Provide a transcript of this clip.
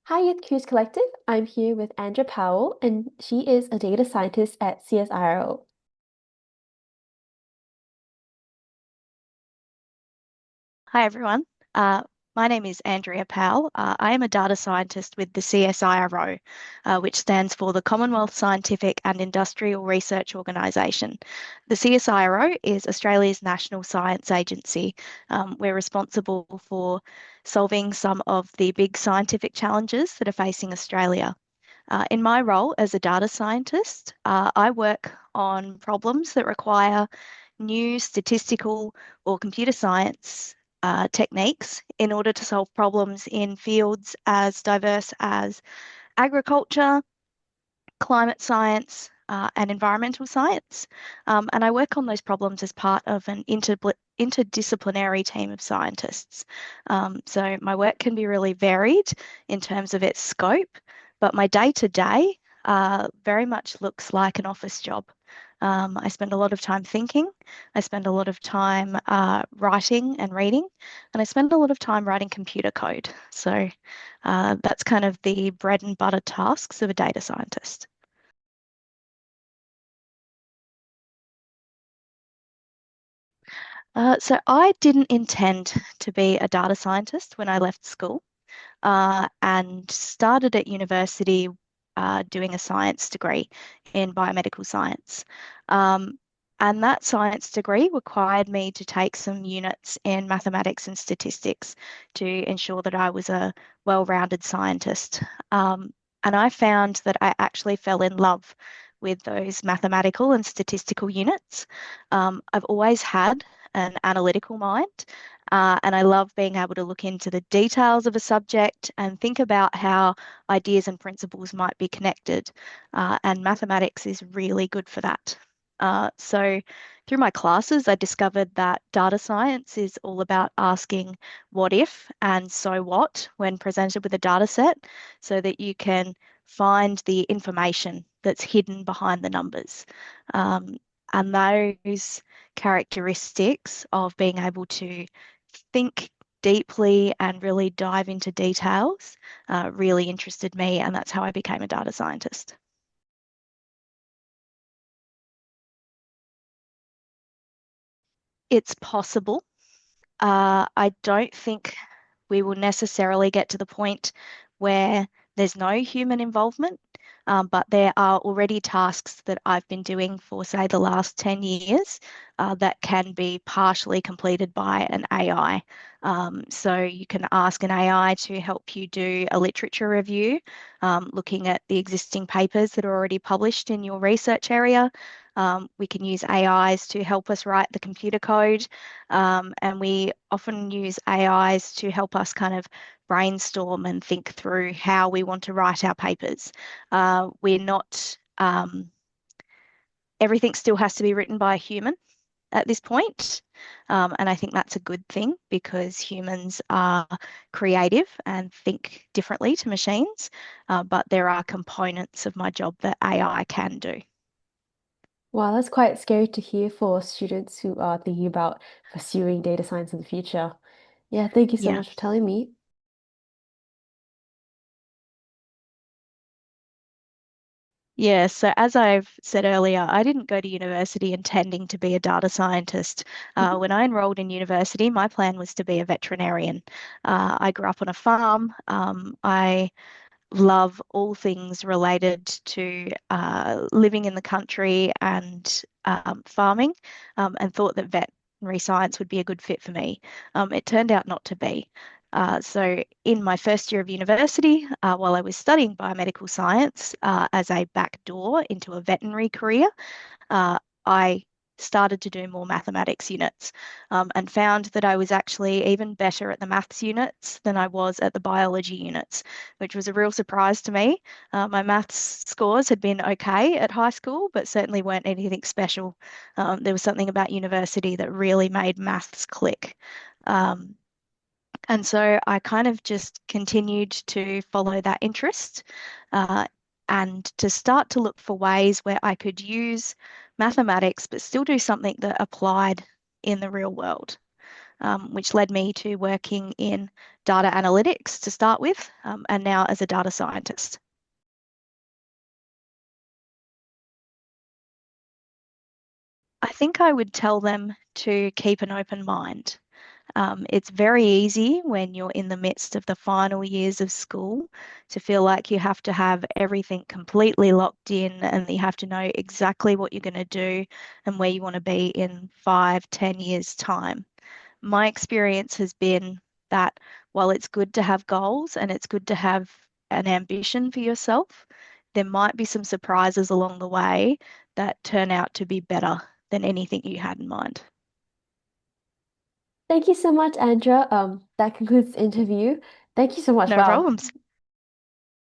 Hi, at Cruise Collective. I'm here with Andrea Powell, and she is a data scientist at CSIRO. Hi, everyone. Uh, my name is Andrea Powell. I am a data scientist with the CSIRO, which stands for the Commonwealth Scientific and Industrial Research Organisation. The CSIRO is Australia's national science agency. We're responsible for solving some of the big scientific challenges that are facing Australia. In my role as a data scientist, I work on problems that require new statistical or computer science techniques in order to solve problems in fields as diverse as agriculture, climate science, and environmental science. And I work on those problems as part of an interdisciplinary team of scientists. So my work can be really varied in terms of its scope, but my day to day very much looks like an office job. I spend a lot of time thinking, I spend a lot of time writing and reading, and I spend a lot of time writing computer code. So that's kind of the bread and butter tasks of a data scientist. So I didn't intend to be a data scientist when I left school, and started at university doing a science degree in biomedical science. Um, and that science degree required me to take some units in mathematics and statistics to ensure that I was a well-rounded scientist. And I found that I actually fell in love with those mathematical and statistical units. I've always had an analytical mind. And I love being able to look into the details of a subject and think about how ideas and principles might be connected. And mathematics is really good for that. So, through my classes, I discovered that data science is all about asking what if and so what when presented with a data set so that you can find the information that's hidden behind the numbers. Um, and those characteristics of being able to think deeply and really dive into details really interested me, and that's how I became a data scientist. It's possible. I don't think we will necessarily get to the point where there's no human involvement, but there are already tasks that I've been doing for, say, the last 10 years that can be partially completed by an AI. So you can ask an AI to help you do a literature review, looking at the existing papers that are already published in your research area. We can use AIs to help us write the computer code. And we often use AIs to help us kind of brainstorm and think through how we want to write our papers. We're not, everything still has to be written by a human at this point. And I think that's a good thing because humans are creative and think differently to machines. But there are components of my job that AI can do. Wow, that's quite scary to hear for students who are thinking about pursuing data science in the future. Yeah, thank you so Yeah. much for telling me. Yeah, so as I've said earlier, I didn't go to university intending to be a data scientist. Mhm. When I enrolled in university, my plan was to be a veterinarian. I grew up on a farm. I love all things related to living in the country and farming, and thought that veterinary science would be a good fit for me. It turned out not to be. So, in my first year of university, while I was studying biomedical science as a backdoor into a veterinary career, uh, I started to do more mathematics units, and found that I was actually even better at the maths units than I was at the biology units, which was a real surprise to me. My maths scores had been okay at high school, but certainly weren't anything special. There was something about university that really made maths click. Um, and so I kind of just continued to follow that interest, uh, and to start to look for ways where I could use mathematics but still do something that applied in the real world. which led me to working in data analytics to start with, and now as a data scientist. I think I would tell them to keep an open mind. It's very easy when you're in the midst of the final years of school to feel like you have to have everything completely locked in and you have to know exactly what you're going to do and where you want to be in 5, 10 years' time. My experience has been that while it's good to have goals and it's good to have an ambition for yourself, there might be some surprises along the way that turn out to be better than anything you had in mind. Thank you so much, Andrea. That concludes the interview. Thank you so much. No Wow. problems.